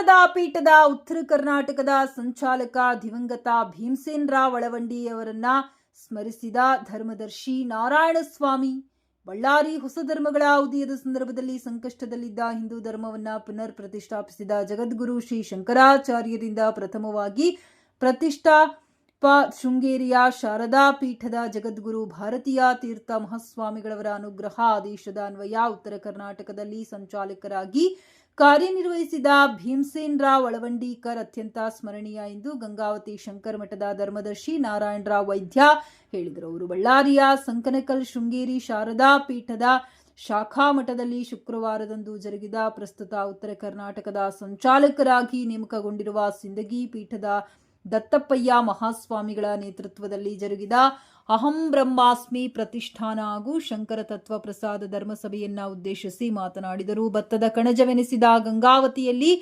ಶಾರದಾ ಪೀಠದ ಉತ್ತರ ಕರ್ನಾಟಕದ ಸಂಚಾಲಕ ದಿವಂಗತ ಭೀಮಸೇನ್ ರಾವ್ ಅಳವಂಡಿಯವರನ್ನ ಸ್ಮರಿಸಿದ ಧರ್ಮದರ್ಶಿ ನಾರಾಯಣಸ್ವಾಮಿ ಬಳ್ಳಾರಿ ಹೊಸ ಧರ್ಮಗಳ ಉದಯದ ಸಂದರ್ಭದಲ್ಲಿ ಸಂಕಷ್ಟದಲ್ಲಿದ್ದ ಹಿಂದೂ ಧರ್ಮವನ್ನ ಪುನರ್ ಪ್ರತಿಷ್ಠಾಪಿಸಿದ ಜಗದ್ಗುರು ಶ್ರೀ ಶಂಕರಾಚಾರ್ಯರಿಂದ ಪ್ರಥಮವಾಗಿ ಪ್ರತಿಷ್ಠಾಪ ಶೃಂಗೇರಿಯ ಶಾರದಾ ಪೀಠದ ಜಗದ್ಗುರು ಭಾರತೀಯ ತೀರ್ಥ ಮಹಾಸ್ವಾಮಿಗಳವರ ಅನುಗ್ರಹ ಆದೇಶದ ಅನ್ವಯ ಉತ್ತರ ಕರ್ನಾಟಕದಲ್ಲಿ ಸಂಚಾಲಕರಾಗಿ ಕಾರ್ಯನಿರ್ವಹಿಸಿದ ಭೀಮಸೇನ್ ರಾವ್ ಅಳವಂಡೀಕರ್ ಅತ್ಯಂತ ಸ್ಮರಣೀಯ ಎಂದು ಗಂಗಾವತಿ ಶಂಕರ ಮಠದ ಧರ್ಮದರ್ಶಿ ನಾರಾಯಣರಾವ್ ವೈದ್ಯ ಹೇಳಿದರು. ಅವರು ಬಳ್ಳಾರಿಯ ಸಂಕನಕಲ್ ಶೃಂಗೇರಿ ಶಾರದಾ ಪೀಠದ ಶಾಖಾ ಮಠದಲ್ಲಿ ಶುಕ್ರವಾರದಂದು ಜರುಗಿದ ಪ್ರಸ್ತುತ ಉತ್ತರ ಕರ್ನಾಟಕದ ಸಂಚಾಲಕರಾಗಿ ನೇಮಕಗೊಂಡಿರುವ ಸಿಂದಗಿ ಪೀಠದ ದತ್ತಪ್ಪಯ್ಯ ಮಹಾಸ್ವಾಮಿಗಳ ನೇತೃತ್ವದಲ್ಲಿ ಜರುಗಿದ ಅಹಂ ಬ್ರಹ್ಮಾಸ್ಮಿ ಪ್ರತಿಷ್ಠಾನ ಹಾಗೂ ಶಂಕರ ತತ್ವ ಪ್ರಸಾದ ಧರ್ಮಸಭೆಯನ್ನ ಉದ್ದೇಶಿಸಿ ಮಾತನಾಡಿದರು. ಭತ್ತದ ಕಣಜವೆನಿಸಿದ ಗಂಗಾವತಿಯಲ್ಲಿ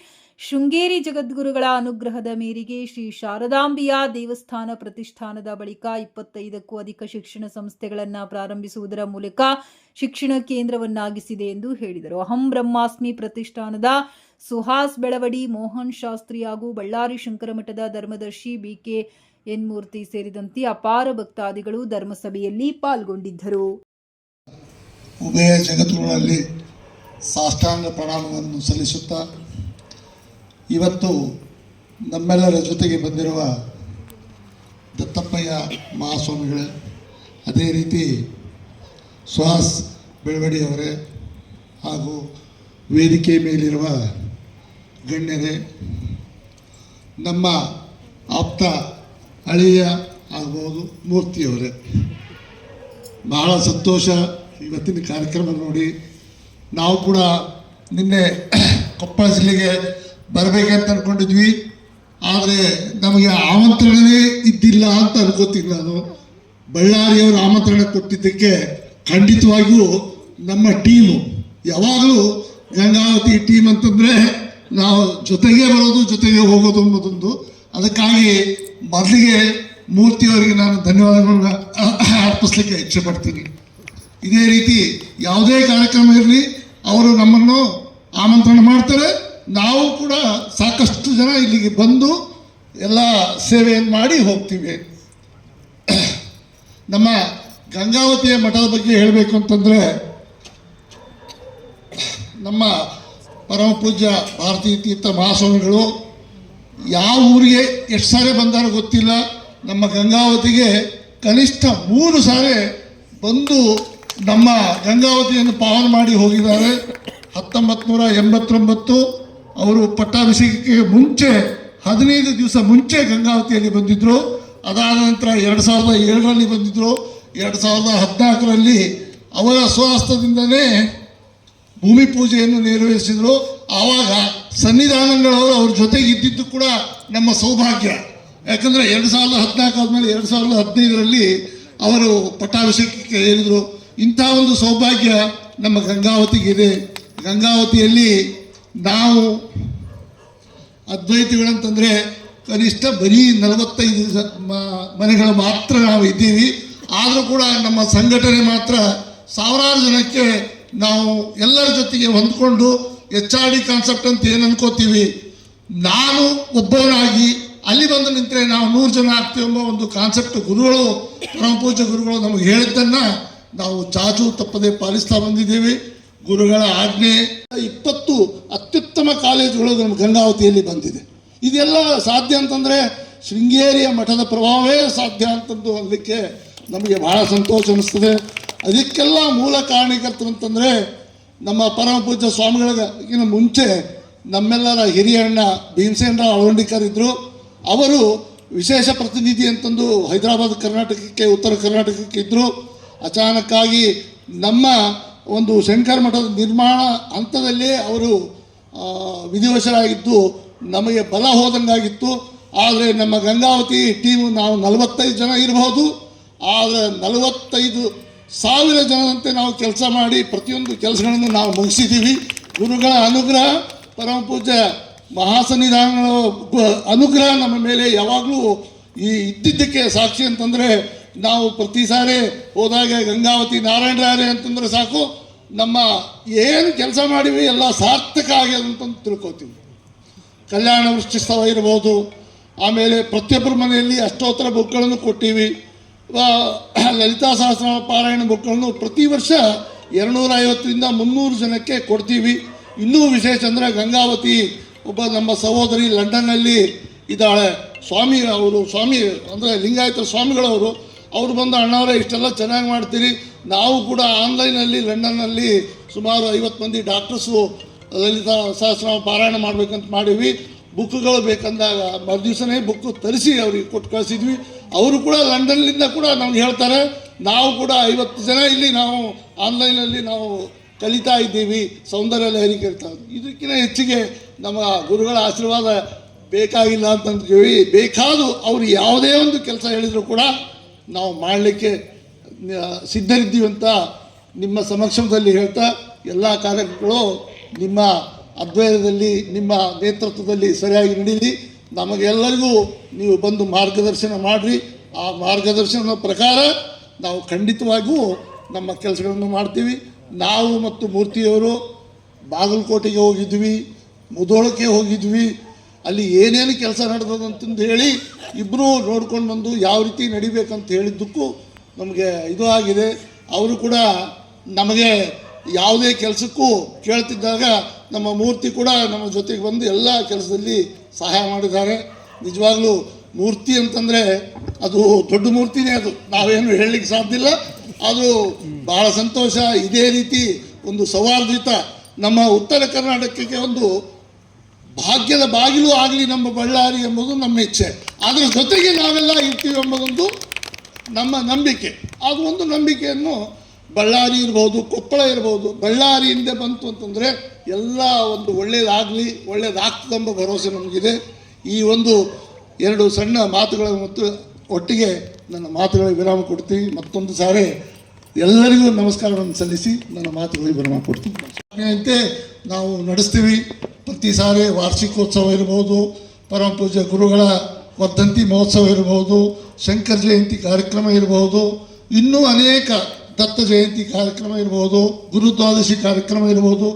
ಶೃಂಗೇರಿ ಜಗದ್ಗುರುಗಳ ಅನುಗ್ರಹದ ಮೇರೆಗೆ ಶ್ರೀ ಶಾರದಾಂಬಿಯಾ ದೇವಸ್ಥಾನ ಪ್ರತಿಷ್ಠಾನದ ಬಳಿಕ 25ಕ್ಕೂ ಅಧಿಕ ಶಿಕ್ಷಣ ಸಂಸ್ಥೆಗಳನ್ನು ಪ್ರಾರಂಭಿಸುವುದರ ಮೂಲಕ ಶಿಕ್ಷಣ ಕೇಂದ್ರವನ್ನಾಗಿಸಿದೆ ಎಂದು ಹೇಳಿದರು. ಅಹಂ ಬ್ರಹ್ಮಾಸ್ಮಿ ಪ್ರತಿಷ್ಠಾನದ ಸುಹಾಸ್ ಬೆಳವಡಿ, ಮೋಹನ್ ಶಾಸ್ತ್ರಿ ಹಾಗೂ ಬಳ್ಳಾರಿ ಶಂಕರಮಠದ ಧರ್ಮದರ್ಶಿ ಬಿಕೆ ಎನ್ ಮೂರ್ತಿ ಸೇರಿದಂತೆ ಅಪಾರ ಭಕ್ತಾದಿಗಳು ಧರ್ಮಸಭೆಯಲ್ಲಿ ಪಾಲ್ಗೊಂಡಿದ್ದರು. ಉಭಯ ಜಗತ್ತುಗಳಲ್ಲಿ ಸಾಷ್ಟಾಂಗ ಪ್ರಣಾಮವನ್ನು ಸಲ್ಲಿಸುತ್ತಾ ಇವತ್ತು ನಮ್ಮೆಲ್ಲರ ಜೊತೆಗೆ ಬಂದಿರುವ ದತ್ತಪ್ಪಯ್ಯ ಮಹಾಸ್ವಾಮಿಗಳೇ, ಅದೇ ರೀತಿ ಸುಹಾಸ್ ಬೆಳವಡಿಯವರೇ ಹಾಗೂ ವೇದಿಕೆ ಮೇಲಿರುವ ಗಣ್ಯರೇ, ನಮ್ಮ ಆಪ್ತ ಅಳಿಯ ಆಗ್ಬೋದು ಮೂರ್ತಿಯವರೇ, ಬಹಳ ಸಂತೋಷ ಇವತ್ತಿನ ಕಾರ್ಯಕ್ರಮ ನೋಡಿ. ನಾವು ಕೂಡ ನಿನ್ನೆ ಕೊಪ್ಪಳ ಜಿಲ್ಲೆಗೆ ಬರಬೇಕಂತ ಅಂದ್ಕೊಂಡಿದ್ವಿ, ಆದರೆ ನಮಗೆ ಆಮಂತ್ರಣವೇ ಇದ್ದಿಲ್ಲ ಅಂತ ಅನ್ಕೋತೀನಿ. ನಾನು ಬಳ್ಳಾರಿಯವರು ಆಮಂತ್ರಣ ಕೊಟ್ಟಿದ್ದಕ್ಕೆ ಖಂಡಿತವಾಗಿಯೂ ನಮ್ಮ ಟೀಮು ಯಾವಾಗಲೂ ಗಂಗಾವತಿ ಟೀಮ್ ಅಂತಂದರೆ ನಾವು ಜೊತೆಗೆ ಬರೋದು ಜೊತೆಗೆ ಹೋಗೋದು ಅನ್ನೋದೊಂದು. ಅದಕ್ಕಾಗಿ ಮೊದಲಿಗೆ ಮೂರ್ತಿಯವರಿಗೆ ನಾನು ಧನ್ಯವಾದಗಳನ್ನ ಅರ್ಪಿಸ್ಲಿಕ್ಕೆ ಇಚ್ಛೆ ಪಡ್ತೀನಿ. ಇದೇ ರೀತಿ ಯಾವುದೇ ಕಾರ್ಯಕ್ರಮ ಇರಲಿ ಅವರು ನಮ್ಮನ್ನು ಆಮಂತ್ರಣ ಮಾಡ್ತಾರೆ. ನಾವು ಕೂಡ ಸಾಕಷ್ಟು ಜನ ಇಲ್ಲಿಗೆ ಬಂದು ಎಲ್ಲ ಸೇವೆಯನ್ನು ಮಾಡಿ ಹೋಗ್ತೀವಿ. ನಮ್ಮ ಗಂಗಾವತಿಯ ಮಠದ ಬಗ್ಗೆ ಹೇಳಬೇಕು ಅಂತಂದರೆ, ನಮ್ಮ ಪರಮ ಪೂಜ್ಯ ಭಾರತೀಯ ತೀರ್ಥ ಮಹಾಸ್ವಾಮಿಗಳು ಯಾವ ಊರಿಗೆ ಎಷ್ಟು ಸಾರಿ ಬಂದಾರೋ ಗೊತ್ತಿಲ್ಲ, ನಮ್ಮ ಗಂಗಾವತಿಗೆ ಕನಿಷ್ಠ 3 ಸಾರಿ ಬಂದು ನಮ್ಮ ಗಂಗಾವತಿಯನ್ನು ಪಾವನ ಮಾಡಿ ಹೋಗಿದ್ದಾರೆ. 1989 ಅವರು ಪಟ್ಟಾಭಿಷೇಕಕ್ಕೆ ಮುಂಚೆ 15 ದಿವಸ ಮುಂಚೆ ಗಂಗಾವತಿಯಲ್ಲಿ ಬಂದಿದ್ದರು. ಅದಾದ ನಂತರ 2007ರಲ್ಲಿ ಬಂದಿದ್ದರು. 2014ರಲ್ಲಿ ಅವರ ಸ್ವಹಸ್ತದಿಂದಲೇ ಭೂಮಿ ಪೂಜೆಯನ್ನು ನೆರವೇರಿಸಿದರು. ಆವಾಗ ಸನ್ನಿಧಾನಗಳವರು ಅವ್ರ ಜೊತೆಗೆ ಇದ್ದಿದ್ದು ಕೂಡ ನಮ್ಮ ಸೌಭಾಗ್ಯ. ಯಾಕಂದರೆ 2014 ಆದಮೇಲೆ 2015ರಲ್ಲಿ ಅವರು ಪಟ್ಟಾಭಿಷೇಕಕ್ಕೆ ಏರಿದರು. ಇಂಥ ಒಂದು ಸೌಭಾಗ್ಯ ನಮ್ಮ ಗಂಗಾವತಿಗಿದೆ. ಗಂಗಾವತಿಯಲ್ಲಿ ನಾವು ಅದ್ವೈತಿಗಳಂತಂದರೆ ಕನಿಷ್ಠ ಬರೀ 45 ಮನೆಗಳು ಮಾತ್ರ ನಾವು ಇದ್ದೀವಿ. ಆದರೂ ಕೂಡ ನಮ್ಮ ಸಂಘಟನೆ ಮಾತ್ರ ಸಾವಿರಾರು ಜನಕ್ಕೆ ನಾವು ಎಲ್ಲರ ಜೊತೆಗೆ ಹೊಂದ್ಕೊಂಡು HRD ಕಾನ್ಸೆಪ್ಟ್ ಅಂತ ಏನು ಅನ್ಕೋತೀವಿ, ನಾನು ಒಬ್ಬನಾಗಿ ಅಲ್ಲಿ ಬಂದು ನಿಂತರೆ ನಾವು 100 ಜನ ಆಗ್ತೀವಿ ಎಂಬ ಒಂದು ಕಾನ್ಸೆಪ್ಟ್ ಗುರುಗಳು, ಪರಮ ಪೂಜ್ಯ ಗುರುಗಳು ನಮಗೆ ಹೇಳಿದ್ದನ್ನು ನಾವು ಚಾಚು ತಪ್ಪದೆ ಪಾಲಿಸ್ತಾ ಬಂದಿದ್ದೇವೆ. ಗುರುಗಳ ಆಜ್ಞೆ 20 ಅತ್ಯುತ್ತಮ ಕಾಲೇಜುಗಳು ನಮ್ಮ ಗಂಗಾವತಿಯಲ್ಲಿ ಬಂದಿದೆ. ಇದೆಲ್ಲ ಸಾಧ್ಯ ಅಂತಂದರೆ ಶೃಂಗೇರಿಯ ಮಠದ ಪ್ರಭಾವವೇ ಸಾಧ್ಯ ಅಂತಂದು ಅನ್ನಲಿಕ್ಕೆ ನಮಗೆ ಬಹಳ ಸಂತೋಷ ಅನ್ನಿಸ್ತದೆ. ಅದಕ್ಕೆಲ್ಲ ಮೂಲ ಕಾರಣೀಕರ್ತರು ಅಂತಂದರೆ ನಮ್ಮ ಪರಮ ಪೂಜ್ಯ ಸ್ವಾಮಿಗಳಿಗಿಂತ ಮುಂಚೆ ನಮ್ಮೆಲ್ಲರ ಹಿರಿಯ ಅಣ್ಣ ಭೀಮಸೇನ್ ರಾವ್ ಅಳವಂಡೀಕರ್ ಇದ್ದರು. ಅವರು ವಿಶೇಷ ಪ್ರತಿನಿಧಿ ಅಂತಂದು ಹೈದರಾಬಾದ್ ಕರ್ನಾಟಕಕ್ಕೆ, ಉತ್ತರ ಕರ್ನಾಟಕಕ್ಕೆ ಇದ್ದರು. ಅಚಾನಕ್ಕಾಗಿ ನಮ್ಮ ಒಂದು ಶಂಕರ ಮಠದ ನಿರ್ಮಾಣ ಹಂತದಲ್ಲೇ ಅವರು ವಿಧಿವಶರಾಗಿದ್ದು ನಮಗೆ ಬಲ ಹೋದಂಗಾಗಿತ್ತು. ಆದರೆ ನಮ್ಮ ಗಂಗಾವತಿ ಟೀಮು ನಾವು 45 ಜನ ಇರಬಹುದು, ಆದರೆ 45,000 ಜನರಂತೆ ನಾವು ಕೆಲಸ ಮಾಡಿ ಪ್ರತಿಯೊಂದು ಕೆಲಸಗಳನ್ನು ನಾವು ಮುಗಿಸಿದ್ದೀವಿ. ಗುರುಗಳ ಅನುಗ್ರಹ, ಪರಮ ಪೂಜ್ಯ ಮಹಾಸನ್ನಿಧಾನಗಳ ಅನುಗ್ರಹ ನಮ್ಮ ಮೇಲೆ ಯಾವಾಗಲೂ ಇದ್ದಿದ್ದಕ್ಕೆ ಸಾಕ್ಷಿ ಅಂತಂದರೆ, ನಾವು ಪ್ರತಿ ಸಾರಿ ಹೋದಾಗ ಗಂಗಾವತಿ ನಾರಾಯಣರಾಯರೇ ಅಂತಂದರೆ ಸಾಕು, ನಮ್ಮ ಏನು ಕೆಲಸ ಮಾಡಿವಿ ಎಲ್ಲ ಸಾರ್ಥಕ ಆಗ್ಯದ ಅಂತಂದು ತಿಳ್ಕೊತೀವಿ. ಕಲ್ಯಾಣ ವೃಷ್ಟಿಸ್ತವ ಇರ್ಬೋದು, ಆಮೇಲೆ ಪ್ರತಿಯೊಬ್ಬರ ಮನೆಯಲ್ಲಿ ಅಷ್ಟೋತ್ತರ ಬುಕ್ಗಳನ್ನು ಕೊಟ್ಟಿವಿ. ಲಲಿತಾ ಸಹಸ್ರನಾಮ ಪಾರಾಯಣ ಬುಕ್ಗಳನ್ನು ಪ್ರತಿ ವರ್ಷ 250ರಿಂದ 300 ಜನಕ್ಕೆ ಕೊಡ್ತೀವಿ. ಇನ್ನೂ ವಿಶೇಷ ಅಂದರೆ ಗಂಗಾವತಿ ಒಬ್ಬ ನಮ್ಮ ಸಹೋದರಿ ಲಂಡನ್ನಲ್ಲಿ ಇದ್ದಾಳೆ, ಸ್ವಾಮಿ ಅಂದರೆ ಲಿಂಗಾಯತ ಸ್ವಾಮಿಗಳವರು. ಅವರು ಬಂದು ಅಣ್ಣವರೇ ಇಷ್ಟೆಲ್ಲ ಚೆನ್ನಾಗಿ ಮಾಡ್ತೀರಿ, ನಾವು ಕೂಡ ಆನ್ಲೈನಲ್ಲಿ ಲಂಡನ್ನಲ್ಲಿ ಸುಮಾರು 50 ಮಂದಿ ಡಾಕ್ಟರ್ಸು ಲಲಿತಾ ಸಹಸ್ರನಾಮ ಪಾರಾಯಣ ಮಾಡಬೇಕಂತ ಮಾಡೀವಿ. ಬುಕ್ಗಳು ಬೇಕಂದಾಗ ಮರುದಿವಸನೇ ಬುಕ್ಕು ತರಿಸಿ ಅವ್ರಿಗೆ ಕೊಟ್ಟು ಕಳಿಸಿದ್ವಿ. ಅವರು ಕೂಡ ಲಂಡನ್ನಿಂದ ಕೂಡ ನಮ್ಗೆ ಹೇಳ್ತಾರೆ, ನಾವು ಕೂಡ 50 ಜನ ಇಲ್ಲಿ ನಾವು ಆನ್ಲೈನಲ್ಲಿ ನಾವು ಕಲಿತಾ ಇದ್ದೀವಿ ಸೌಂದರ್ಯ ಲಹರಿ ಕಲಿತಾ. ಇದಕ್ಕಿಂತ ಹೆಚ್ಚಿಗೆ ನಮ್ಮ ಗುರುಗಳ ಆಶೀರ್ವಾದ ಬೇಕಾಗಿಲ್ಲ ಅಂತಂದ್ತೀವಿ. ಬೇಕಾದು ಅವರು ಯಾವುದೇ ಒಂದು ಕೆಲಸ ಹೇಳಿದರೂ ಕೂಡ ನಾವು ಮಾಡಲಿಕ್ಕೆ ಸಿದ್ಧರಿದ್ದೀವಿ ಅಂತ ನಿಮ್ಮ ಸಮಕ್ಷಮದಲ್ಲಿ ಹೇಳ್ತಾ, ಎಲ್ಲ ಕಾರ್ಯಕ್ರಮಗಳು ನಿಮ್ಮ ಅದ್ವೈತದಲ್ಲಿ ನಿಮ್ಮ ನೇತೃತ್ವದಲ್ಲಿ ಸರಿಯಾಗಿ ನಡೀಲಿ. ನಮಗೆಲ್ಲರಿಗೂ ನೀವು ಬಂದು ಮಾರ್ಗದರ್ಶನ ಮಾಡಿರಿ. ಆ ಮಾರ್ಗದರ್ಶನದ ಪ್ರಕಾರ ನಾವು ಖಂಡಿತವಾಗಿಯೂ ನಮ್ಮ ಕೆಲಸಗಳನ್ನು ಮಾಡ್ತೀವಿ. ನಾವು ಮತ್ತು ಮೂರ್ತಿಯವರು ಬಾಗಲಕೋಟೆಗೆ ಹೋಗಿದ್ವಿ, ಮುಧೋಳಕ್ಕೆ ಹೋಗಿದ್ವಿ. ಅಲ್ಲಿ ಏನೇನು ಕೆಲಸ ನಡೆದಂತಂದು ಹೇಳಿ ಇಬ್ಬರೂ ನೋಡ್ಕೊಂಡು ಬಂದು ಯಾವ ರೀತಿ ನಡಿಬೇಕಂತ ಹೇಳಿದ್ದಕ್ಕೂ ನಮಗೆ ಇದು ಆಗಿದೆ. ಅವರು ಕೂಡ ನಮಗೆ ಯಾವುದೇ ಕೆಲಸಕ್ಕೂ ಕೇಳ್ತಿದ್ದಾಗ ನಮ್ಮ ಮೂರ್ತಿ ಕೂಡ ನಮ್ಮ ಜೊತೆಗೆ ಬಂದು ಎಲ್ಲ ಕೆಲಸದಲ್ಲಿ ಸಹಾಯ ಮಾಡಿದ್ದಾರೆ. ನಿಜವಾಗ್ಲೂ ಮೂರ್ತಿ ಅಂತಂದರೆ ಅದು ದೊಡ್ಡ ಮೂರ್ತಿನೇ, ಅದು ನಾವೇನು ಹೇಳಲಿಕ್ಕೆ ಸಾಧ್ಯ ಇಲ್ಲ. ಅದು ಭಾಳ ಸಂತೋಷ. ಇದೇ ರೀತಿ ಒಂದು ಸೌಹಾರ್ದಿತ ನಮ್ಮ ಉತ್ತರ ಕರ್ನಾಟಕಕ್ಕೆ ಒಂದು ಭಾಗ್ಯದ ಬಾಗಿಲು ಆಗಲಿ ನಮ್ಮ ಬಳ್ಳಾರಿ ಎಂಬುದು ನಮ್ಮ ಇಚ್ಛೆ. ಅದರ ಜೊತೆಗೆ ನಾವೆಲ್ಲ ಇರ್ತೀವಿ ಎಂಬುದೊಂದು ನಮ್ಮ ನಂಬಿಕೆ. ಅದು ಒಂದು ನಂಬಿಕೆಯನ್ನು ಬಳ್ಳಾರಿ ಇರ್ಬೋದು, ಕೊಪ್ಪಳ ಇರ್ಬೋದು, ಬಳ್ಳಾರಿಯಿಂದ ಬಂತು ಅಂತಂದರೆ ಎಲ್ಲ ಒಂದು ಒಳ್ಳೆಯದಾಗ್ತದೆಂಬ ಭರವಸೆ ನಮಗಿದೆ. ಈ ಒಂದು 2 ಸಣ್ಣ ಮಾತುಗಳ ಮತ್ತು ಒಟ್ಟಿಗೆ ನನ್ನ ಮಾತುಗಳಿಗೆ ವಿರಾಮ ಕೊಡ್ತೀವಿ. ಮತ್ತೊಂದು ಸಾರಿ ಎಲ್ಲರಿಗೂ ನಮಸ್ಕಾರವನ್ನು ಸಲ್ಲಿಸಿ ನನ್ನ ಮಾತುಗಳಿಗೆ ವಿರಾಮ ಕೊಡ್ತೀವಿ. ಅಂತೆ ನಾವು ನಡೆಸ್ತೀವಿ. ಪ್ರತಿ ಸಾರಿ ವಾರ್ಷಿಕೋತ್ಸವ ಇರ್ಬೋದು, ಪರಮ ಪೂಜ್ಯ ಗುರುಗಳ ವರ್ಧಂತಿ ಮಹೋತ್ಸವ ಇರ್ಬೋದು, ಶಂಕರ ಜಯಂತಿ ಕಾರ್ಯಕ್ರಮ ಇರ್ಬೋದು, ಇನ್ನೂ ಅನೇಕ ದತ್ತ ಜಯಂತಿ ಕಾರ್ಯಕ್ರಮ ಇರ್ಬೋದು, ಗುರುದ್ವಾದಶಿ ಕಾರ್ಯಕ್ರಮ ಇರ್ಬೋದು.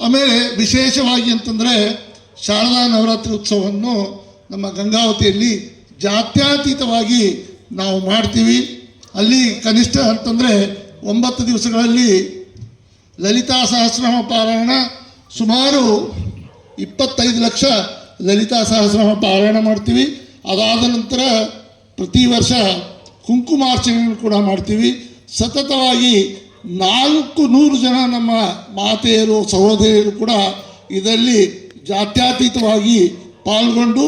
ಆಮೇಲೆ ವಿಶೇಷವಾಗಿ ಅಂತಂದರೆ ಶಾರದಾ ನವರಾತ್ರಿ ಉತ್ಸವವನ್ನು ನಮ್ಮ ಗಂಗಾವತಿಯಲ್ಲಿ ಜಾತ್ಯತೀತವಾಗಿ ನಾವು ಮಾಡ್ತೀವಿ. ಅಲ್ಲಿ ಕನಿಷ್ಠ ಅಂತಂದರೆ 9 ದಿವಸಗಳಲ್ಲಿ ಲಲಿತಾ ಸಹಸ್ರನಾಮ ಪಾರಾಯಣ ಸುಮಾರು 25 ಲಕ್ಷ ಲಲಿತಾ ಸಹಸ್ರನಾಮ ಪಾರಾಯಣ ಮಾಡ್ತೀವಿ. ಅದಾದ ನಂತರ ಪ್ರತಿ ವರ್ಷ ಕುಂಕುಮಾರ್ಚನೆಯನ್ನು ಕೂಡ ಮಾಡ್ತೀವಿ. ಸತತವಾಗಿ 400 ಜನ ನಮ್ಮ ಮಾತೆಯರು ಸಹೋದರಿಯರು ಕೂಡ ಇದರಲ್ಲಿ ಜಾತ್ಯತೀತವಾಗಿ ಪಾಲ್ಗೊಂಡು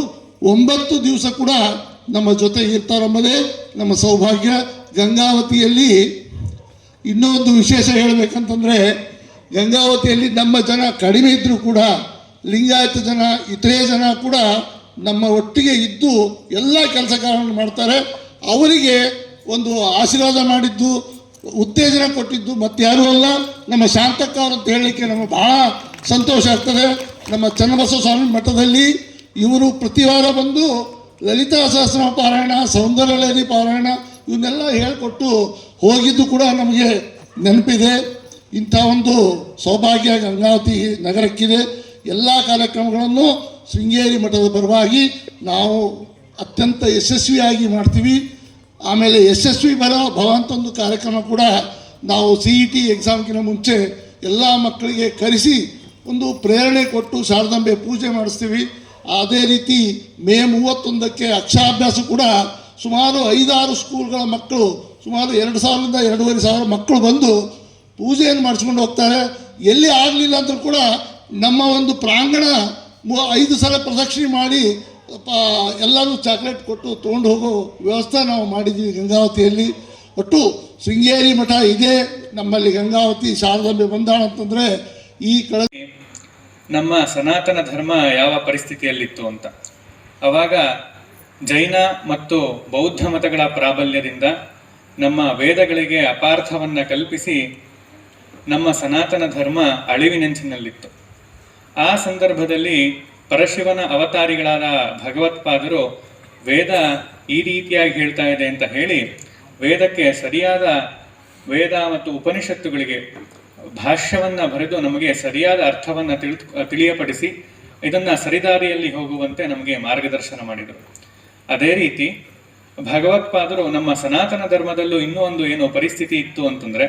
9 ದಿವಸ ಕೂಡ ನಮ್ಮ ಜೊತೆಗೆ ಇರ್ತಾರೆಂಬುದೇ ನಮ್ಮ ಸೌಭಾಗ್ಯ. ಗಂಗಾವತಿಯಲ್ಲಿ ಇನ್ನೊಂದು ವಿಶೇಷ ಹೇಳಬೇಕಂತಂದರೆ, ಗಂಗಾವತಿಯಲ್ಲಿ ನಮ್ಮ ಜನ ಕಡಿಮೆ ಇದ್ದರೂ ಕೂಡ ಲಿಂಗಾಯತ ಜನ ಇತರೆ ಜನ ಕೂಡ ನಮ್ಮ ಒಟ್ಟಿಗೆ ಇದ್ದು ಎಲ್ಲ ಕೆಲಸ ಕಾರ್ಯಗಳನ್ನು ಮಾಡ್ತಾರೆ. ಅವರಿಗೆ ಒಂದು ಆಶೀರ್ವಾದ ಮಾಡಿದ್ದು, ಉತ್ತೇಜನ ಕೊಟ್ಟಿದ್ದು ಮತ್ತಾರೂ ಅಲ್ಲ, ನಮ್ಮ ಶಾಂತಕ್ಕ ಅವರು ಅಂತ ಹೇಳಲಿಕ್ಕೆ ನಮಗೆ ಭಾಳ ಸಂತೋಷ ಆಗ್ತದೆ. ನಮ್ಮ ಚನ್ನಬಸವ ಸ್ವಾಮಿ ಮಠದಲ್ಲಿ ಇವರು ಪ್ರತಿ ವಾರ ಬಂದು ಲಲಿತಾ ಸಹಸ್ರನಾಮ ಪಾರಾಯಣ, ಸೌಂದರ್ಯ ಲಹರಿ ಪಾರಾಯಣ ಇವನ್ನೆಲ್ಲ ಹೇಳಿಕೊಟ್ಟು ಹೋಗಿದ್ದು ಕೂಡ ನಮಗೆ ನೆನಪಿದೆ. ಇಂಥ ಒಂದು ಸೌಭಾಗ್ಯ ಗಂಗಾವತಿ ನಗರಕ್ಕಿದೆ. ಎಲ್ಲ ಕಾರ್ಯಕ್ರಮಗಳನ್ನು ಶೃಂಗೇರಿ ಮಠದ ಪರವಾಗಿ ನಾವು ಅತ್ಯಂತ ಯಶಸ್ವಿಯಾಗಿ ಮಾಡ್ತೀವಿ. ಆಮೇಲೆ ಯಶಸ್ವಿ ಭವ ಅಂತ ಒಂದು ಕಾರ್ಯಕ್ರಮ ಕೂಡ ನಾವು CET ಎಕ್ಸಾಮ್ಗಿಂತ ಮುಂಚೆ ಎಲ್ಲ ಮಕ್ಕಳಿಗೆ ಕರೆಸಿ ಒಂದು ಪ್ರೇರಣೆ ಕೊಟ್ಟು ಶಾರದಾಂಬೆ ಪೂಜೆ ಮಾಡಿಸ್ತೀವಿ. ಅದೇ ರೀತಿ ಮೇ 31ಕ್ಕೆ ಅಕ್ಷರಾಭ್ಯಾಸ ಕೂಡ ಸುಮಾರು 5-6 ಸ್ಕೂಲ್ಗಳ ಮಕ್ಕಳು ಸುಮಾರು 2,000ರಿಂದ 2,500 ಮಕ್ಕಳು ಬಂದು ಪೂಜೆಯನ್ನು ಮಾಡಿಸ್ಕೊಂಡು ಹೋಗ್ತಾರೆ. ಎಲ್ಲಿ ಆಗಲಿಲ್ಲ ಅಂದರೂ ಕೂಡ ನಮ್ಮ ಒಂದು ಪ್ರಾಂಗಣ 5 ಸಲ ಪ್ರದಕ್ಷಿಣೆ ಮಾಡಿ ಎಲ್ಲರೂ ಚಾಕ್ಲೇಟ್ ಕೊಟ್ಟು ತೊಗೊಂಡು ಹೋಗೋ ವ್ಯವಸ್ಥೆ ನಾವು ಮಾಡಿದ್ದೀವಿ ಗಂಗಾವತಿಯಲ್ಲಿ. ಒಟ್ಟು ಶೃಂಗೇರಿ ಮಠ ಇದೆ ನಮ್ಮಲ್ಲಿ. ಗಂಗಾವತಿ ಶಾರದಾಂಬೆ ಬಂದಾಳ ಅಂತಂದರೆ ಈ ನಮ್ಮ ಸನಾತನ ಧರ್ಮ ಯಾವ ಪರಿಸ್ಥಿತಿಯಲ್ಲಿತ್ತು ಅಂತ, ಆವಾಗ ಜೈನ ಮತ್ತು ಬೌದ್ಧ ಮತಗಳ ಪ್ರಾಬಲ್ಯದಿಂದ ನಮ್ಮ ವೇದಗಳಿಗೆ ಅಪಾರ್ಥವನ್ನು ಕಲ್ಪಿಸಿ ನಮ್ಮ ಸನಾತನ ಧರ್ಮ ಅಳಿವಿನಂಚಿನಲ್ಲಿತ್ತು. ಆ ಸಂದರ್ಭದಲ್ಲಿ ಪರಶಿವನ ಅವತಾರಿಗಳಾದ ಭಗವತ್ಪಾದರು ವೇದ ಈ ರೀತಿಯಾಗಿ ಹೇಳ್ತಾ ಇದೆ ಅಂತ ಹೇಳಿ ವೇದಕ್ಕೆ ಸರಿಯಾದ ವೇದ ಮತ್ತು ಉಪನಿಷತ್ತುಗಳಿಗೆ ಭಾಷ್ಯವನ್ನು ಬರೆದು ನಮಗೆ ಸರಿಯಾದ ಅರ್ಥವನ್ನು ತಿಳಿಯಪಡಿಸಿ ಇದನ್ನ ಸರಿದಾರಿಯಲ್ಲಿ ಹೋಗುವಂತೆ ನಮಗೆ ಮಾರ್ಗದರ್ಶನ ಮಾಡಿದರು. ಅದೇ ರೀತಿ ಭಗವತ್ಪಾದರು ನಮ್ಮ ಸನಾತನ ಧರ್ಮದಲ್ಲೂ ಇನ್ನೂ ಒಂದು ಏನು ಪರಿಸ್ಥಿತಿ ಇತ್ತು ಅಂತಂದ್ರೆ,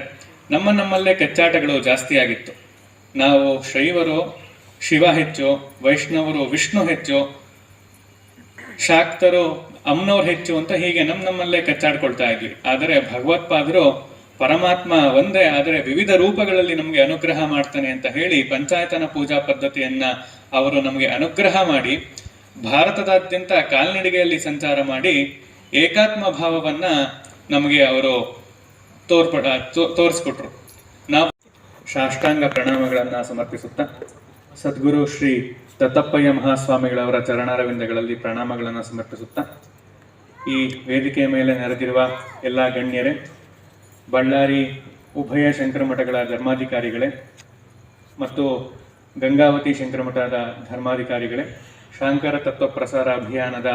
ನಮ್ಮಲ್ಲೇ ಕಚ್ಚಾಟಗಳು ಜಾಸ್ತಿ ಆಗಿತ್ತು. ನಾವು ಶೈವರು ಶಿವ ಹೆಚ್ಚು, ವೈಷ್ಣವರು ವಿಷ್ಣು ಹೆಚ್ಚು, ಶಾಕ್ತರು ಅಮ್ಮನವ್ರು ಹೆಚ್ಚು ಅಂತ ಹೀಗೆ ನಮ್ಮಲ್ಲೇ ಕಚ್ಚಾಡ್ಕೊಳ್ತಾ ಇದ್ವಿ. ಆದರೆ ಭಗವತ್ಪಾದರು ಪರಮಾತ್ಮ ಒಂದೇ, ಆದರೆ ವಿವಿಧ ರೂಪಗಳಲ್ಲಿ ನಮಗೆ ಅನುಗ್ರಹ ಮಾಡ್ತಾನೆ ಅಂತ ಹೇಳಿ ಪಂಚಾಯತನ ಪೂಜಾ ಪದ್ಧತಿಯನ್ನ ಅವರು ನಮಗೆ ಅನುಗ್ರಹ ಮಾಡಿ ಭಾರತದಾದ್ಯಂತ ಕಾಲ್ನಡಿಗೆಯಲ್ಲಿ ಸಂಚಾರ ಮಾಡಿ ಏಕಾತ್ಮ ಭಾವವನ್ನ ನಮಗೆ ಅವರು ತೋರಿಸ್ಕೊಟ್ರು. ನಾವು ಸಾಷ್ಟಾಂಗ ಪ್ರಣಾಮಗಳನ್ನ ಸಮರ್ಪಿಸುತ್ತಾ ಸದ್ಗುರು ಶ್ರೀ ದತ್ತಪ್ಪಯ್ಯ ಮಹಾಸ್ವಾಮಿಗಳವರ ಚರಣಾರವಿಂದಗಳಲ್ಲಿ ಪ್ರಣಾಮಗಳನ್ನು ಸಮರ್ಪಿಸುತ್ತಾ, ಈ ವೇದಿಕೆಯ ಮೇಲೆ ನೆರೆದಿರುವ ಎಲ್ಲ ಗಣ್ಯರೇ, ಬಳ್ಳಾರಿ ಉಭಯ ಶಂಕರ ಮಠಗಳ ಧರ್ಮಾಧಿಕಾರಿಗಳೇ ಮತ್ತು ಗಂಗಾವತಿ ಶಂಕರ ಮಠದ ಧರ್ಮಾಧಿಕಾರಿಗಳೇ, ಶಾಂಕರ ತತ್ವ ಪ್ರಸಾರ ಅಭಿಯಾನದ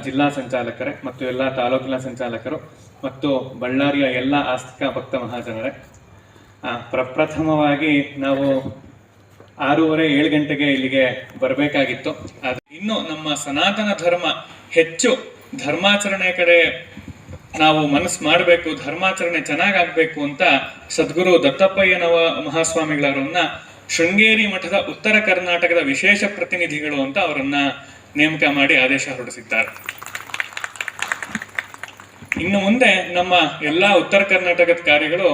ಜಿಲ್ಲಾ ಸಂಚಾಲಕರೇ ಮತ್ತು ಎಲ್ಲ ತಾಲೂಕಿನ ಸಂಚಾಲಕರು ಮತ್ತು ಬಳ್ಳಾರಿಯ ಎಲ್ಲ ಆಸ್ತಿಕ ಭಕ್ತ ಮಹಾಜನರೇ, ಪ್ರಪ್ರಥಮವಾಗಿ ನಾವು 6:30-7 ಗಂಟೆಗೆ ಇಲ್ಲಿಗೆ ಬರಬೇಕಾಗಿತ್ತು. ಇನ್ನು ನಮ್ಮ ಸನಾತನ ಧರ್ಮ ಹೆಚ್ಚು ಧರ್ಮಾಚರಣೆ ಕಡೆ ನಾವು ಮನಸ್ಸು ಮಾಡಬೇಕು, ಧರ್ಮಾಚರಣೆ ಚೆನ್ನಾಗಾಗಬೇಕು ಅಂತ ಸದ್ಗುರು ದತ್ತಪ್ಪಯ್ಯನವ ಮಹಾಸ್ವಾಮಿಗಳವರನ್ನ ಶೃಂಗೇರಿ ಮಠದ ಉತ್ತರ ಕರ್ನಾಟಕದ ವಿಶೇಷ ಪ್ರತಿನಿಧಿಗಳು ಅಂತ ಅವರನ್ನ ನೇಮಕ ಮಾಡಿ ಆದೇಶ ಹೊರಡಿಸಿದ್ದಾರೆ. ಇನ್ನು ಮುಂದೆ ನಮ್ಮ ಎಲ್ಲ ಉತ್ತರ ಕರ್ನಾಟಕದ ಕಾರ್ಯಗಳು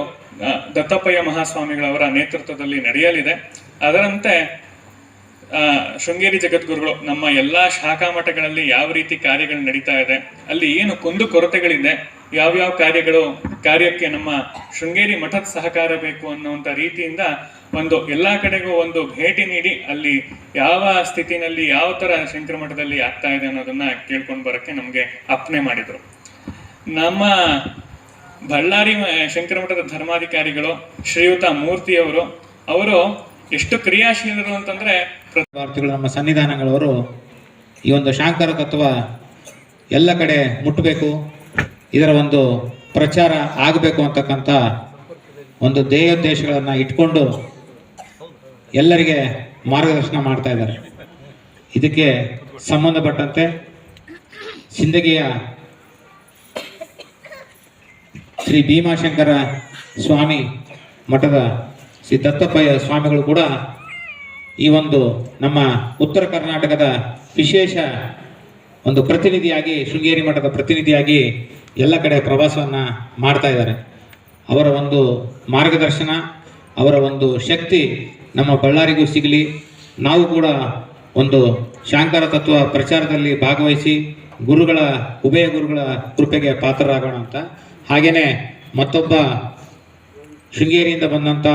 ದತ್ತಪ್ಪಯ್ಯ ಮಹಾಸ್ವಾಮಿಗಳವರ ನೇತೃತ್ವದಲ್ಲಿ ನಡೆಯಲಿದೆ. ಅದರಂತೆ ಶೃಂಗೇರಿ ಜಗದ್ಗುರುಗಳು ನಮ್ಮ ಎಲ್ಲಾ ಶಾಖಾ ಮಠಗಳಲ್ಲಿ ಯಾವ ರೀತಿ ಕಾರ್ಯಗಳು ನಡೀತಾ ಇದೆ, ಅಲ್ಲಿ ಏನು ಕುಂದು ಕೊರತೆಗಳಿದೆ, ಯಾವ್ಯಾವ ಕಾರ್ಯಕ್ಕೆ ನಮ್ಮ ಶೃಂಗೇರಿ ಮಠದ ಸಹಕಾರ ಬೇಕು ಅನ್ನುವಂಥ ರೀತಿಯಿಂದ ಒಂದು ಎಲ್ಲಾ ಕಡೆಗೂ ಒಂದು ಭೇಟಿ ನೀಡಿ ಅಲ್ಲಿ ಯಾವ ಸ್ಥಿತಿನಲ್ಲಿ ಯಾವ ತರ ಶಂಕರ ಮಠದಲ್ಲಿ ಆಗ್ತಾ ಇದೆ ಅನ್ನೋದನ್ನ ಕೇಳ್ಕೊಂಡು ಬರಕ್ಕೆ ನಮ್ಗೆ ಅಪ್ಪಣೆ ಮಾಡಿದ್ರು. ನಮ್ಮ ಬಳ್ಳಾರಿ ಶಂಕರ ಮಠದ ಧರ್ಮಾಧಿಕಾರಿಗಳು ಶ್ರೀಯುತ ಮೂರ್ತಿಯವರು ಅವರು ಎಷ್ಟು ಕ್ರಿಯಾಶೀಲರು ಅಂತಂದ್ರೆ ನಮ್ಮ ಸನ್ನಿಧಾನಗಳವರು ಈ ಒಂದು ಶಾಂಕರ ತತ್ವ ಎಲ್ಲ ಕಡೆ ಮುಟ್ಟಬೇಕು, ಇದರ ಒಂದು ಪ್ರಚಾರ ಆಗಬೇಕು ಅಂತಕ್ಕಂಥ ಒಂದು ಧ್ಯೇಯೋದ್ದೇಶಗಳನ್ನು ಇಟ್ಕೊಂಡು ಎಲ್ಲರಿಗೆ ಮಾರ್ಗದರ್ಶನ ಮಾಡ್ತಾ ಇದ್ದಾರೆ. ಇದಕ್ಕೆ ಸಂಬಂಧಪಟ್ಟಂತೆ ಸಿಂದಗಿಯ ಶ್ರೀ ಭೀಮಾಶಂಕರ ಸ್ವಾಮಿ ಮಠದ ಶ್ರೀ ದತ್ತಪ್ಪಯ್ಯ ಸ್ವಾಮಿಗಳು ಕೂಡ ಈ ಒಂದು ನಮ್ಮ ಉತ್ತರ ಕರ್ನಾಟಕದ ವಿಶೇಷ ಒಂದು ಪ್ರತಿನಿಧಿಯಾಗಿ, ಶೃಂಗೇರಿ ಮಠದ ಪ್ರತಿನಿಧಿಯಾಗಿ ಎಲ್ಲ ಕಡೆ ಪ್ರವಾಸವನ್ನು ಮಾಡ್ತಾ ಇದ್ದಾರೆ. ಅವರ ಒಂದು ಮಾರ್ಗದರ್ಶನ, ಅವರ ಒಂದು ಶಕ್ತಿ ನಮ್ಮ ಬಳ್ಳಾರಿಗೂ ಸಿಗಲಿ, ನಾವು ಕೂಡ ಒಂದು ಶಾಂಕರ ತತ್ವ ಪ್ರಚಾರದಲ್ಲಿ ಭಾಗವಹಿಸಿ ಉಭಯ ಗುರುಗಳ ಕೃಪೆಗೆ ಪಾತ್ರರಾಗೋಣ ಅಂತ. ಹಾಗೆಯೇ ಮತ್ತೊಬ್ಬ ಶೃಂಗೇರಿಯಿಂದ ಬಂದಂಥ